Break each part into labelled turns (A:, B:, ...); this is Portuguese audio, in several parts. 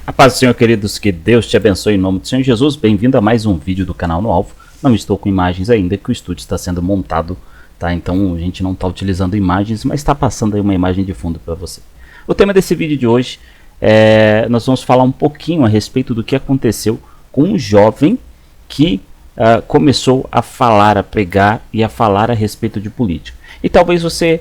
A: A paz do Senhor, queridos, que Deus te abençoe em nome do Senhor Jesus. Bem-vindo a mais um vídeo do canal No Alvo. Não estou com imagens ainda, que o estúdio está sendo montado, tá? Então a gente não está utilizando imagens, mas está passando aí uma imagem de fundo para você. O tema desse vídeo de hoje nós vamos falar um pouquinho a respeito do que aconteceu com um jovem que começou a falar, a pregar e a falar a respeito de política. E talvez você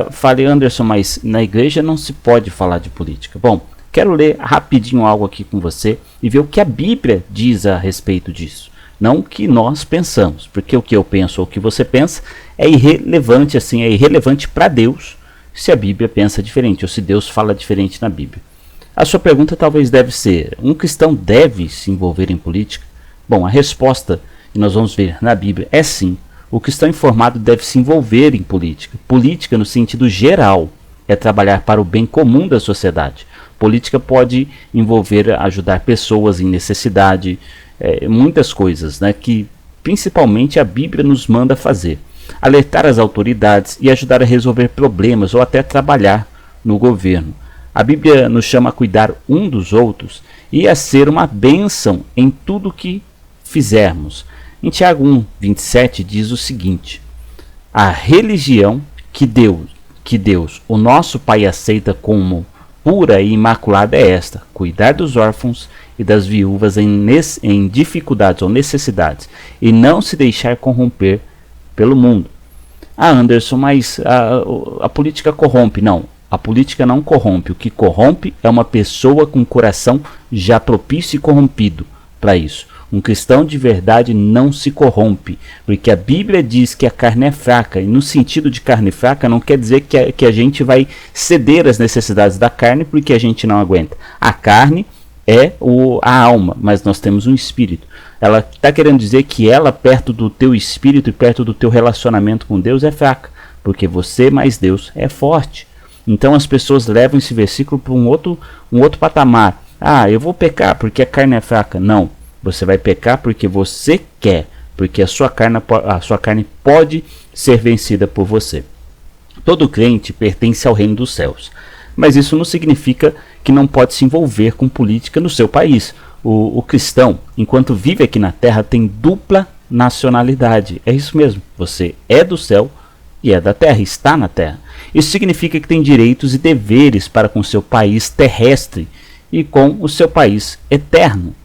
A: fale, Anderson, mas na igreja não se pode falar de política. Bom, quero ler rapidinho algo aqui com você e ver o que a Bíblia diz a respeito disso. Não o que nós pensamos, porque o que eu penso ou o que você pensa é irrelevante, assim, é irrelevante para Deus se a Bíblia pensa diferente ou se Deus fala diferente na Bíblia. A sua pergunta talvez deve ser: um cristão deve se envolver em política? Bom, a resposta que nós vamos ver na Bíblia é sim. O cristão informado deve se envolver em política. Política, no sentido geral, é trabalhar para o bem comum da sociedade. Política pode envolver ajudar pessoas em necessidade, muitas coisas, né, que principalmente a Bíblia nos manda fazer. Alertar as autoridades e ajudar a resolver problemas ou até trabalhar no governo. A Bíblia nos chama a cuidar um dos outros e a ser uma bênção em tudo que fizermos. Em Tiago 1:27 diz o seguinte: a religião que Deus, o nosso Pai, aceita como pura e imaculada é esta: cuidar dos órfãos e das viúvas em dificuldades ou necessidades, e não se deixar corromper pelo mundo. Ah, Anderson, mas a política corrompe. Não, a política não corrompe. O que corrompe é uma pessoa com coração já propício e corrompido para isso. Um cristão de verdade não se corrompe, porque a Bíblia diz que a carne é fraca, e no sentido de carne fraca não quer dizer que a gente vai ceder às necessidades da carne porque a gente não aguenta. A carne é a alma, mas nós temos um espírito. Ela está querendo dizer que ela, perto do teu espírito e perto do teu relacionamento com Deus, é fraca, porque você mais Deus é forte. Então as pessoas levam esse versículo para um outro patamar. Ah, eu vou pecar porque a carne é fraca. Não. Você vai pecar porque você quer, porque a sua carne pode ser vencida por você. Todo crente pertence ao reino dos céus, mas isso não significa que não pode se envolver com política no seu país. O cristão, enquanto vive aqui na terra, tem dupla nacionalidade. É isso mesmo, você é do céu e é da terra, está na terra. Isso significa que tem direitos e deveres para com o seu país terrestre e com o seu país eterno.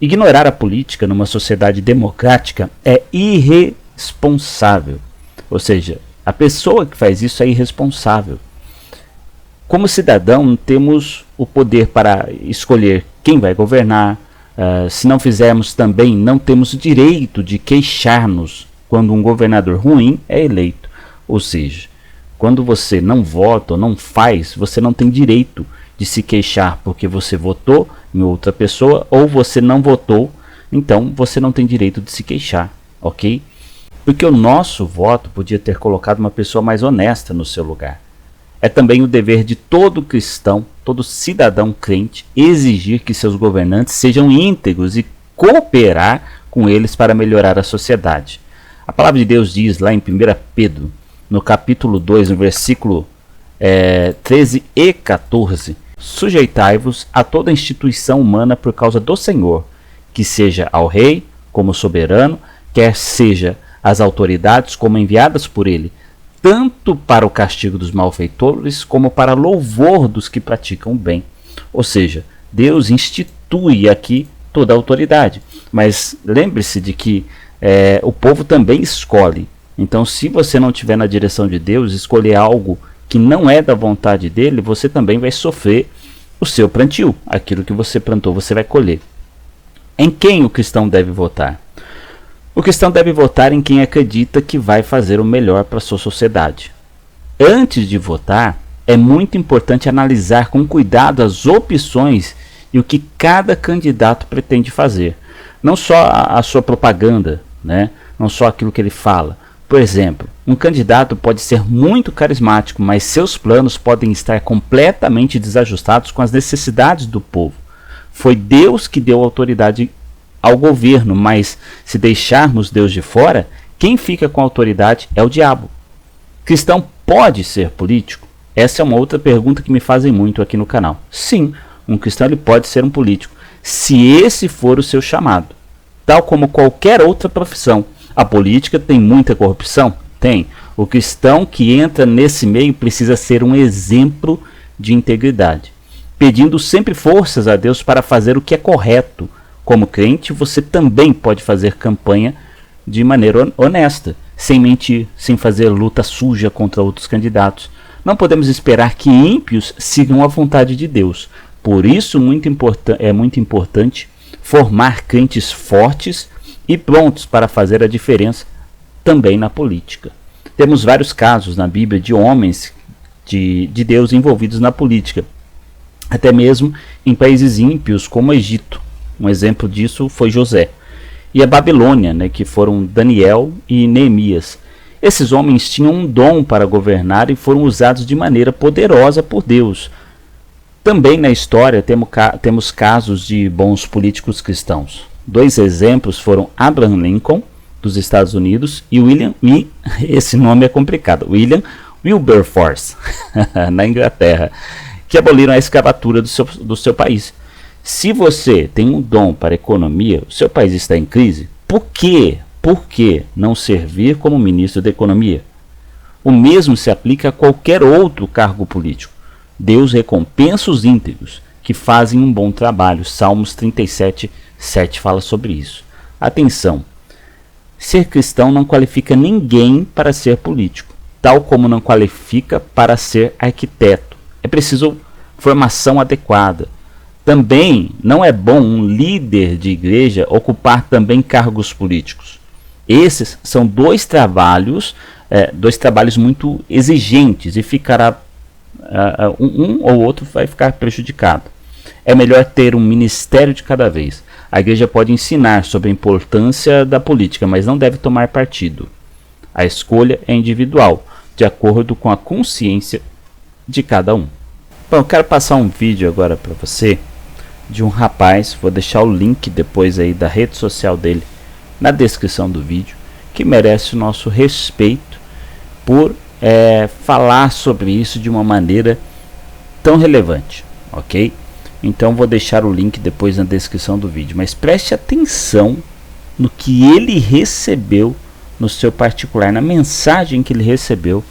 A: Ignorar a política numa sociedade democrática é irresponsável. Ou seja, a pessoa que faz isso é irresponsável. Como cidadão, temos o poder para escolher quem vai governar. Se não fizermos também, não temos o direito de queixar-nos quando um governador ruim é eleito. Ou seja, quando você não vota ou não faz, você não tem direito de se queixar porque você votou em outra pessoa ou você não votou, então você não tem direito de se queixar, ok? Porque o nosso voto podia ter colocado uma pessoa mais honesta no seu lugar. É também o dever de todo cristão, todo cidadão crente, exigir que seus governantes sejam íntegros e cooperar com eles para melhorar a sociedade. A palavra de Deus diz lá em 1 Pedro, no capítulo 2, no versículo 13 e 14, sujeitai-vos a toda instituição humana por causa do Senhor, que seja ao rei como soberano, quer seja as autoridades como enviadas por ele, tanto para o castigo dos malfeitores como para louvor dos que praticam o bem. Ou seja, Deus institui aqui toda a autoridade, mas lembre-se de que o povo também escolhe. Então, se você não estiver na direção de Deus, escolher algo que não é da vontade dele, você também vai sofrer o seu plantio. Aquilo que você plantou, você vai colher. Em quem o cristão deve votar? O cristão deve votar em quem acredita que vai fazer o melhor para a sua sociedade. Antes de votar, é muito importante analisar com cuidado as opções e o que cada candidato pretende fazer. Não só a sua propaganda, né? Não só aquilo que ele fala. Por exemplo, um candidato pode ser muito carismático, mas seus planos podem estar completamente desajustados com as necessidades do povo. Foi Deus que deu autoridade ao governo, mas se deixarmos Deus de fora, quem fica com a autoridade é o diabo. Cristão pode ser político? Essa é uma outra pergunta que me fazem muito aqui no canal. Sim, Um cristão ele pode ser um político, se esse for o seu chamado. Tal como qualquer outra profissão. A política tem muita corrupção? Tem. O cristão que entra nesse meio precisa ser um exemplo de integridade, pedindo sempre forças a Deus para fazer o que é correto. Como crente, você também pode fazer campanha de maneira honesta, sem mentir, sem fazer luta suja contra outros candidatos. Não podemos esperar que ímpios sigam a vontade de Deus. Por isso, é muito importante formar crentes fortes e prontos para fazer a diferença também na política. Temos vários casos na Bíblia de homens de Deus envolvidos na política, até mesmo em países ímpios como o Egito. Um exemplo disso foi José. E a Babilônia, que foram Daniel e Neemias. Esses homens tinham um dom para governar e foram usados de maneira poderosa por Deus. Também na história temos casos de bons políticos cristãos. 2 exemplos foram Abraham Lincoln, dos Estados Unidos, e esse nome é complicado, William Wilberforce, na Inglaterra, que aboliram a escravatura do seu país. Se você tem um dom para a economia, o seu país está em crise, por que não servir como ministro da economia? O mesmo se aplica a qualquer outro cargo político. Deus recompensa os íntegros, que fazem um bom trabalho. Salmos 37:7 fala sobre isso. Atenção! Ser cristão não qualifica ninguém para ser político, tal como não qualifica para ser arquiteto. É preciso formação adequada. Também não é bom um líder de igreja ocupar também cargos políticos. Esses são dois trabalhos muito exigentes e ficará um ou outro vai ficar prejudicado. É melhor ter um ministério de cada vez. A igreja pode ensinar sobre a importância da política, mas não deve tomar partido. A escolha é individual, de acordo com a consciência de cada um. Bom, eu quero passar um vídeo agora para você de um rapaz, vou deixar o link depois aí da rede social dele na descrição do vídeo, que merece o nosso respeito por falar sobre isso de uma maneira tão relevante, ok? Então vou deixar o link depois na descrição do vídeo, mas preste atenção no que ele recebeu no seu particular, na mensagem que ele recebeu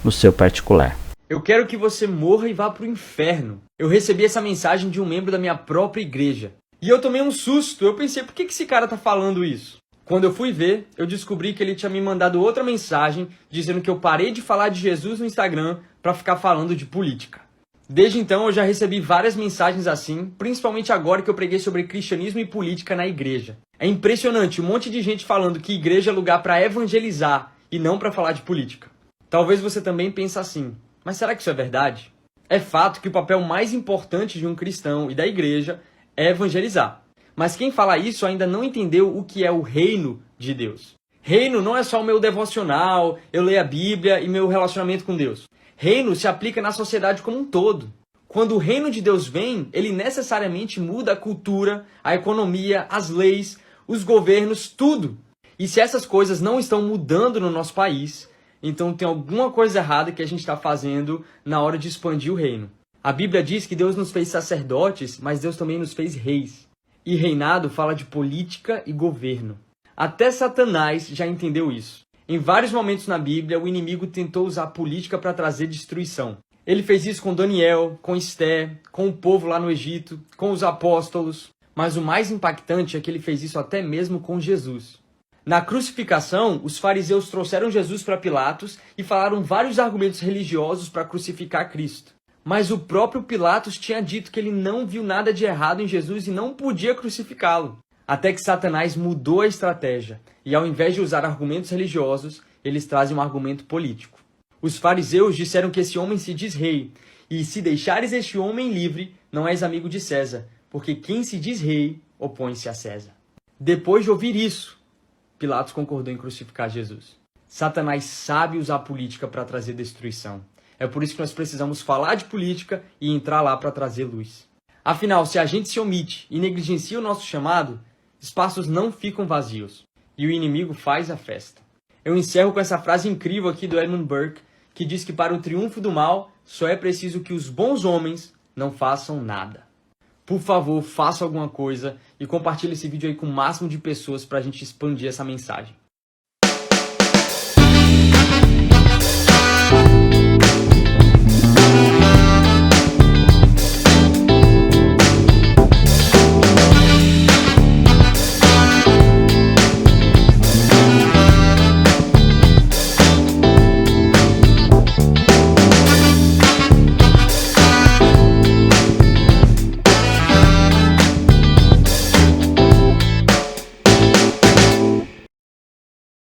A: no seu particular.
B: Eu quero que você morra e vá para o inferno. Eu recebi essa mensagem de um membro da minha própria igreja. E eu tomei um susto. Eu pensei, por que esse cara tá falando isso? Quando eu fui ver, eu descobri que ele tinha me mandado outra mensagem dizendo que eu parei de falar de Jesus no Instagram para ficar falando de política. Desde então eu já recebi várias mensagens assim, principalmente agora que eu preguei sobre cristianismo e política na igreja. É impressionante, um monte de gente falando que igreja é lugar para evangelizar e não para falar de política. Talvez você também pense assim, mas será que isso é verdade? É fato que o papel mais importante de um cristão e da igreja é evangelizar. Mas quem fala isso ainda não entendeu o que é o reino de Deus. Reino não é só o meu devocional, eu leio a Bíblia e meu relacionamento com Deus. Reino se aplica na sociedade como um todo. Quando o reino de Deus vem, ele necessariamente muda a cultura, a economia, as leis, os governos, tudo. E se essas coisas não estão mudando no nosso país, então tem alguma coisa errada que a gente está fazendo na hora de expandir o reino. A Bíblia diz que Deus nos fez sacerdotes, mas Deus também nos fez reis. E reinado fala de política e governo. Até Satanás já entendeu isso. Em vários momentos na Bíblia, o inimigo tentou usar a política para trazer destruição. Ele fez isso com Daniel, com Esté, com o povo lá no Egito, com os apóstolos. Mas o mais impactante é que ele fez isso até mesmo com Jesus. Na crucificação, os fariseus trouxeram Jesus para Pilatos e falaram vários argumentos religiosos para crucificar Cristo. Mas o próprio Pilatos tinha dito que ele não viu nada de errado em Jesus e não podia crucificá-lo. Até que Satanás mudou a estratégia e, ao invés de usar argumentos religiosos, eles trazem um argumento político. Os fariseus disseram que esse homem se diz rei, e se deixares este homem livre, não és amigo de César, porque quem se diz rei opõe-se a César. Depois de ouvir isso, Pilatos concordou em crucificar Jesus. Satanás sabe usar a política para trazer destruição. É por isso que nós precisamos falar de política e entrar lá para trazer luz. Afinal, se a gente se omite e negligencia o nosso chamado, espaços não ficam vazios e o inimigo faz a festa. Eu encerro com essa frase incrível aqui do Edmund Burke, que diz que para o triunfo do mal só é preciso que os bons homens não façam nada. Por favor, faça alguma coisa e compartilhe esse vídeo aí com o máximo de pessoas pra gente expandir essa mensagem.